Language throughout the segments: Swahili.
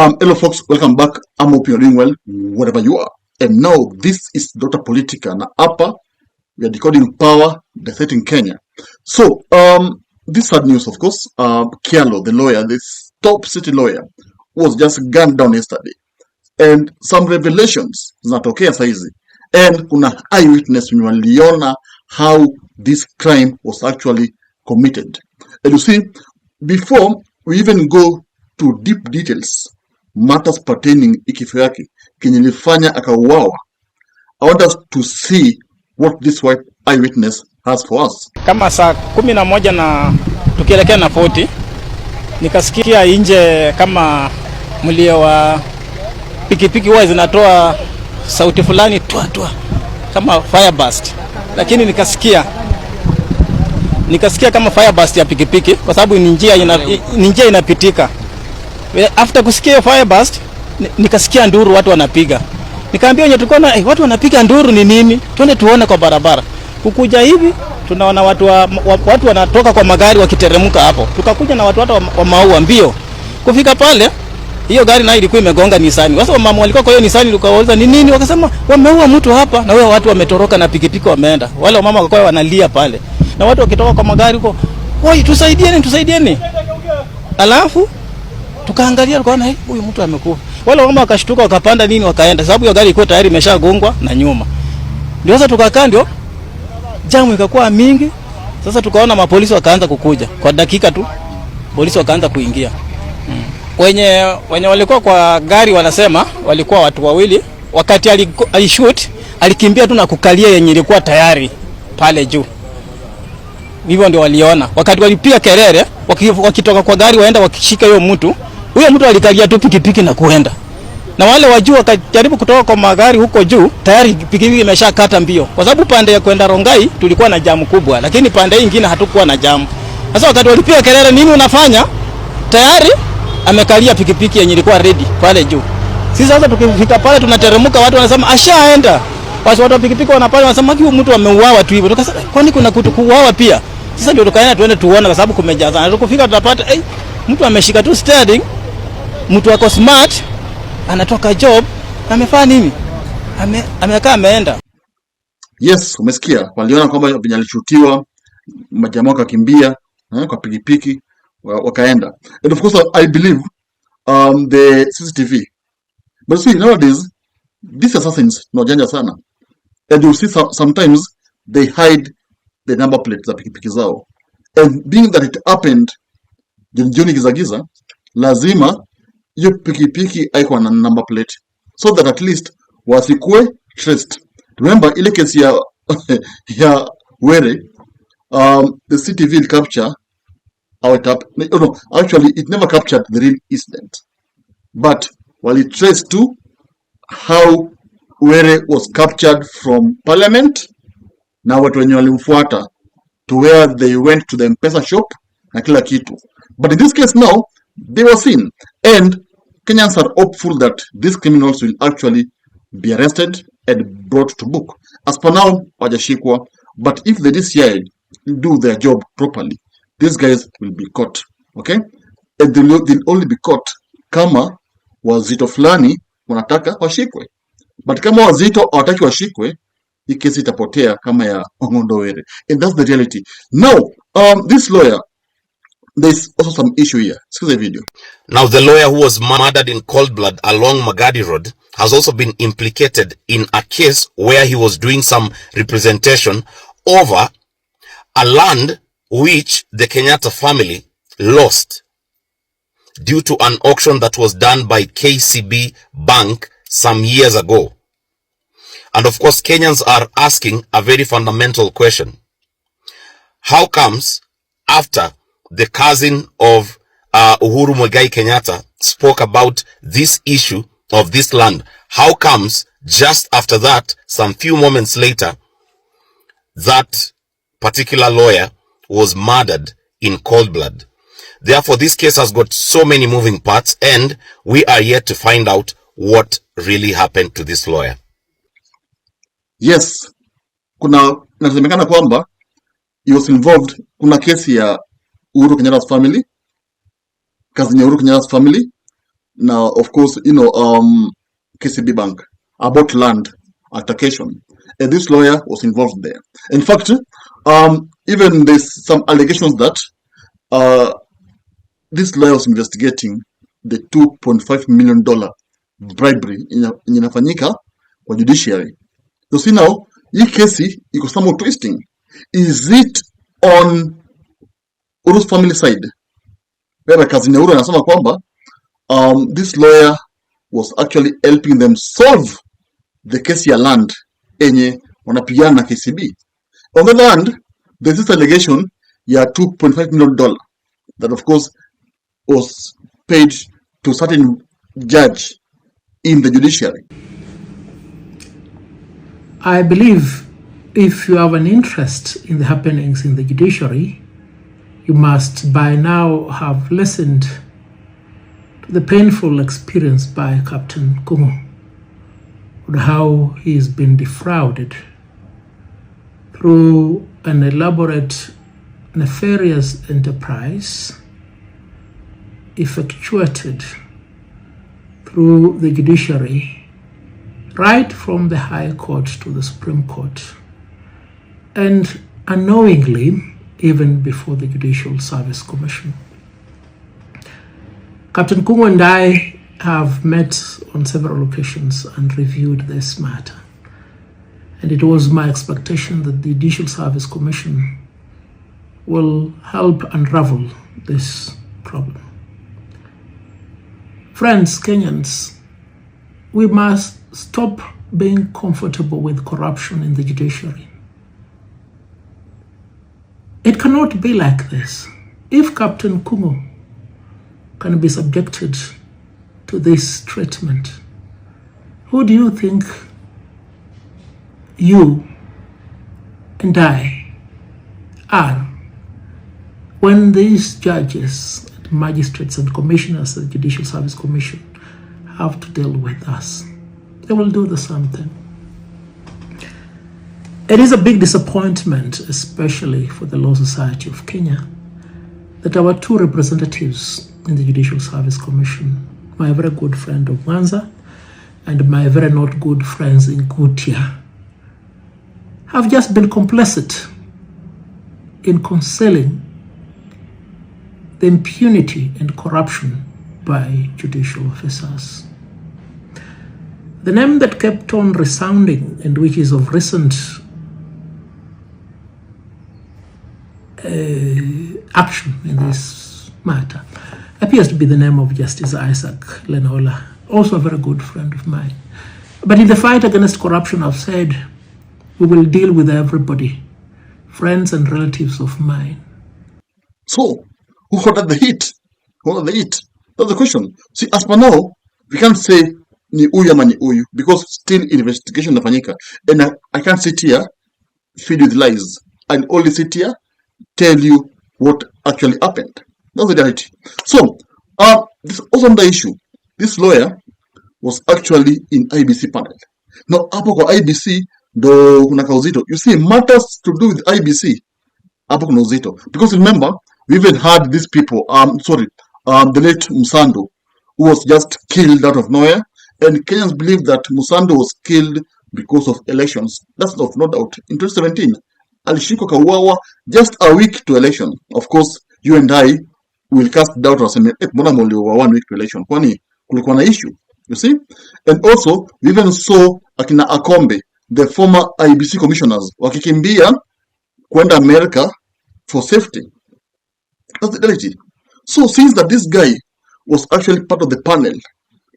Hello folks, welcome back. I hope you're doing well wherever you are. And now this is Dr. Politica. Na hapa we are decoding power, the state in Kenya. So this sad news, of course. Kyallo, the lawyer, this top city lawyer, was just gunned down yesterday. And some revelations zinatokea saizi. And kuna eyewitness waliona how this crime was actually committed. And you see, before we even go to deep details, matters pertaining ikifo yake kenye nilifanya akauawa, I want us to see what this white eyewitness has for us. Kama saa 11 na tukielekea na 40 nikasikia nje kama mlio wa pikipiki huwa zinatoa sauti fulani twa kama fire burst, lakini nikasikia kama fire burst ya pikipiki kwa sababu ni njia inapitika. After kusikia fire burst nikasikia nduru watu wanapiga. Nikaambia wenye tulikuwa na watu wanapiga nduru ni nini? Twende tuone kwa barabara. Kukuja hivi tunaona watu wanatoka kwa magari wakiteremka hapo. Tukakuja na watu wa maua mbio. Kufika pale hiyo gari nayo ilikuwa imegonga Nissan. Sasa mama walikuwa kwa hiyo Nissan tukawauliza ni nini? Wakasema wameua mtu hapa na wao watu wametoroka na pikipiki wameenda. Wale mama wakawa wanalia pale. Na watu wakitoka kwa magari huko, "Oi, tusaidieni." Alafu tukaangalia tukaona huyu mtu amekufa. Wale mama wakashtuka wakapanda nini wakaenda sababu hiyo gari ilikuwa tayari imeshagongwa na nyuma. Ndio sasa tukakaa ndio jamu ikakuwa mingi. Sasa tukaona mapolisi wakaanza kukuja. Kwa dakika tu polisi wakaanza kuingia. Wenye walikuwa kwa gari wanasema walikuwa watu wawili. Wakati alishoot alikimbia tu na kukalia yenye ilikuwa tayari pale juu. Hivyo ndio waliona. Wakati walipiga kelele wakitoka kwa gari waenda wakishika huyo mtu alikalia tu pikipiki na kuenda. Na wale wajua wakajaribu kutoka kwa magari huko juu, tayari pikipiki imeshakata mbio. Kwa sababu pande ya kwenda Rongai tulikuwa na jamu kubwa, lakini pande nyingine hatukuwa na jamu. Sasa wakati walipiga kelele nini unafanya? Tayari amekalia pikipiki yenye ilikuwa ready pale juu. Sisi sasa tukifika pale tunateremka, watu wanasema ashaenda. Watu wa pikipiki wanapale wanasema huyu mtu ameuawa tu hivyo. Tukasema kwani kuna kutu kuuawa pia? Sasa ndio tukaenda tuende tuone kwa sababu kumejazana. Tukifika tutapata mtu ameshika tu steering. Mtu wako smart anatoka job amefanya nini? Amekaa ameenda. Yes, umesikia. Waliona kwamba vinyalishutiwa majamaa wakakimbia kwa pikipiki wakaenda. And of course I believe the CCTV. But see nowadays these assassins no janja sana. And you see sometimes they hide the number plates za pikipiki zao. And being that it happened jioni giza lazima hiyo pikipiki haikuwa na number plate so that at least wasikue traced. Remember ile kesi ya Were the CCTV will capture how it happened. No, actually it never captured the real incident, but while it traced to how Were was captured from parliament na watu wenye walimfuata to where they went to the M-Pesa shop na kila kitu. But in this case now they were seen, and Kenyans are hopeful that these criminals will actually be arrested and brought to book. As per now, wajashikwa, but if the DCI do their job properly, these guys will be caught, okay? And they'll only be caught kama wazito fulani wanataka washikwe. But kama wazito hawataki washikwe, hii kesi itapotea kama ya Ongondo Were. And that's the reality. Now, this lawyer, there's also some issue here. Excuse the video. Now, the lawyer who was murdered in cold blood along Magadi Road has also been implicated in a case where he was doing some representation over a land which the Kenyatta family lost due to an auction that was done by KCB Bank some years ago. And of course, Kenyans are asking a very fundamental question. How comes after the cousin of Uhuru Muigai Kenyatta spoke about this issue of this land, how comes just after that, some few moments later, that particular lawyer was murdered in cold blood? Therefore, this case has got so many moving parts, and we are yet to find out what really happened to this lawyer. Yes, nasemekana kwamba he was involved. Kuna kesi ya Uhuru Kenyatta's family, cousin ya Uhuru Kenyatta's family, Now, of course, KCB Bank about land altercation, and this lawyer was involved there. In fact, even there's some allegations that this lawyer was investigating the $2.5 million bribery inafanyika kwa judiciary. So see now, hii kesi iko somewhat twisting. Is it on Uru's family side? Where cousin Uru anasema kwamba this lawyer was actually helping them solve the case ya land enye wanapigana na KCB. On the other hand, there's this allegation ya $2.5 million that of course was paid to a certain judge in the judiciary. I believe if you have an interest in the happenings in the judiciary, you must by now have listened to the painful experience by Captain Kungu on how he's been defrauded through an elaborate, nefarious enterprise effectuated through the judiciary, right from the High Court to the Supreme Court, and unknowingly even before the Judicial Service Commission. Captain Kungu and I have met on several occasions and reviewed this matter, and it was my expectation that the Judicial Service Commission will help unravel this problem. Friends, Kenyans, we must stop being comfortable with corruption in the judiciary. It cannot be like this. If Captain Kungu can be subjected to this treatment, who do you think you and I are when these judges, magistrates and commissioners of the Judicial Service Commission have to deal with us? They will do the same thing. It is a big disappointment, especially for the Law Society of Kenya, that our two representatives in the Judicial Service Commission, my very good friend of Mwanza and my very not good friends in Gutia, have just been complicit in concealing the impunity and corruption by judicial officers. The name that kept on resounding and which is of recent action in this matter appears to be the name of Justice Isaac Lenola, also a very good friend of mine. But in the fight against corruption, I've said we will deal with everybody, friends and relatives of mine. So, who ordered the hit? Who ordered the hit? That's the question. See, as per now, we can't say ni uyu ama ni uyu because still investigation nafanyika. And I can't sit here, feed with lies, and only sit here, tell you what actually happened. That's the reality. So, this also another issue. This lawyer was actually in IBC panel. Now, hapo kwa IBC ndo kuna kauzito. You see, matters to do with IBC hapo kuna uzito. Because remember, we even had these people, the late Musando, who was just killed out of nowhere. And Kenyans believe that Musando was killed because of elections. That's no doubt. In 2017, alishikwa kauawa just a week to election. Of course, you and I will cast doubt waseme, mbona mliuawa 1 week to election? Kwani kulikuwa na issue, you see? And also, we even saw akina Akombe, the former IBC commissioners, wakikimbia kwenda America for safety. That's the reality. So, since that this guy was actually part of the panel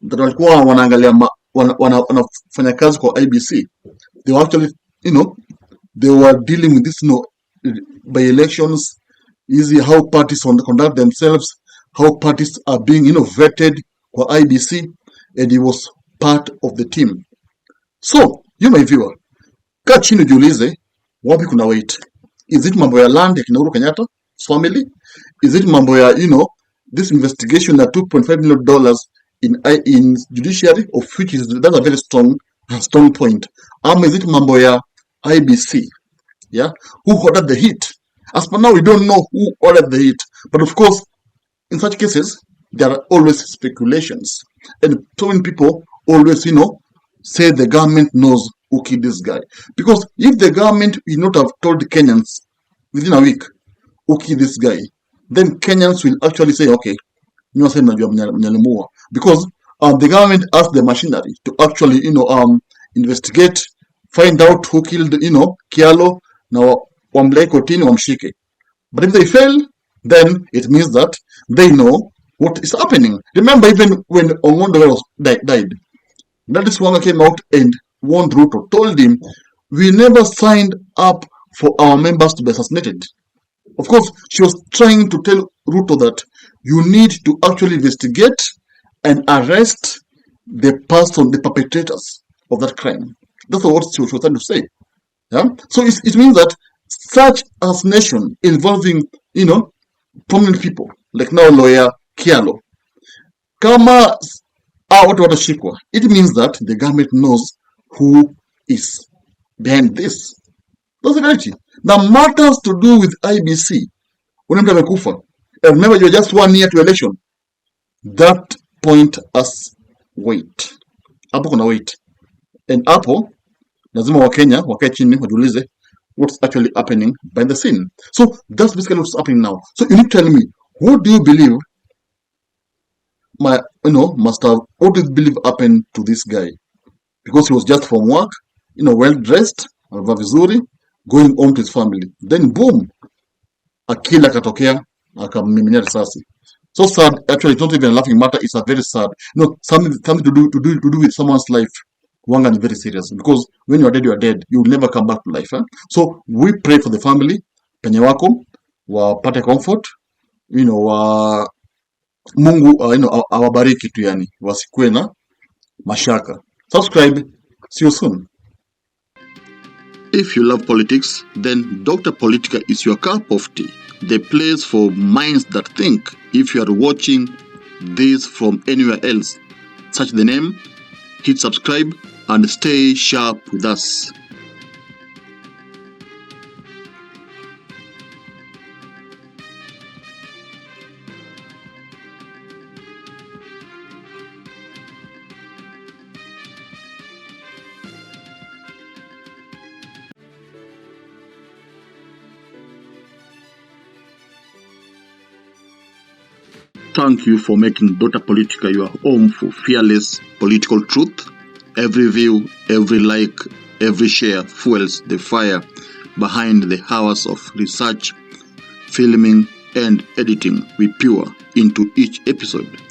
that walikuwa wanaangalia wanafanya kazi kwa IBC, they were actually, they were dealing with this, by elections, how parties conduct themselves, how parties are being, vetted for IBC, and he was part of the team. So, my viewer, kaa chini jiulize, wapi kuna wait? Is it mambo ya land ya kina Uhuru Kenyatta's family? Is it mambo ya, this investigation at $2.5 million in judiciary, of which that's a very strong point. Is it mambo ya IBC? Yeah, who ordered the hit? As per now, we don't know who ordered the hit. But of course, in such cases, there are always speculations. And so many people always, say the government knows who killed this guy. Because if the government will not have told Kenyans within a week who killed this guy, then Kenyans will actually say, okay, because the government asked the machinery to actually, investigate, find out who killed, Kyallo, now wamleke kotini wamshike. But if they fail, then it means that they know what is happening. Remember, even when Ongondo died, Gladys Wanga came out and warned Ruto, told him, we never signed up for our members to be assassinated. Of course, she was trying to tell Ruto that you need to actually investigate and arrest the perpetrators of that crime. That's what she was trying to say. Yeah? So it means that such assassination involving, prominent people, like now lawyer Kyallo, kama watu watashikwa, it means that the government knows who is behind this. That's the reality. Now matters to do with IBC, when mtu amekufa, and remember you're just 1 year to election, that point us wait. Hapo kuna wait. And hapo lazima Wakenya wakae chini wajiulize what's actually happening behind the scene. So that's basically what's happening now. So you need to tell me, what do you believe what do you believe happened to this guy? Because he was just from work, well dressed, vizuri, going home to his family. Then boom, a killer katokea, akamiminia risasi. So sad. Actually, it's not even a laughing matter. It's a very sad. Something to do with someone's life. Wanga is very serious, because when you are dead, you are dead. You will never come back to life. So we pray for the family. Penye wako wapate comfort. Mungu awabariki tu, yani wasikue na mashaka. Subscribe. See you soon. If you love politics, then Dr. Politica is your cup of tea. The place for minds that think. If you are watching this from anywhere else, search the name, hit subscribe, and stay sharp with us. Thank you for making Dota Politica your home for fearless political truth. Every view, every like, every share fuels the fire behind the hours of research, filming, and editing we pour into each episode.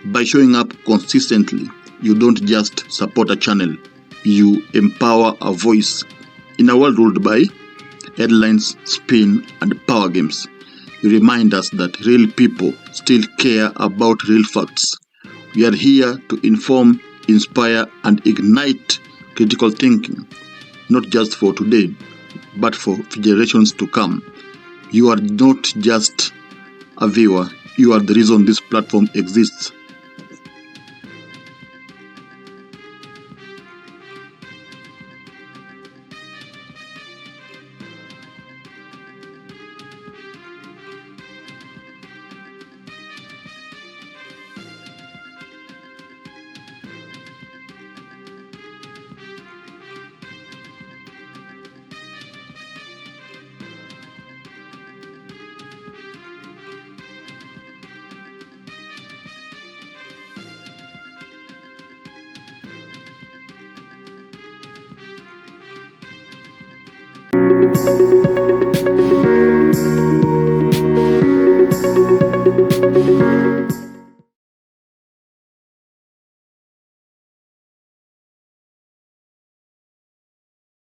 By showing up consistently, you don't just support a channel, you empower a voice. In a world ruled by headlines, spin, and power games, you remind us that real people still care about real facts. We are here to inform, inspire, and ignite critical thinking, not just for today, but for generations to come. You are not just a viewer, you are the reason this platform exists.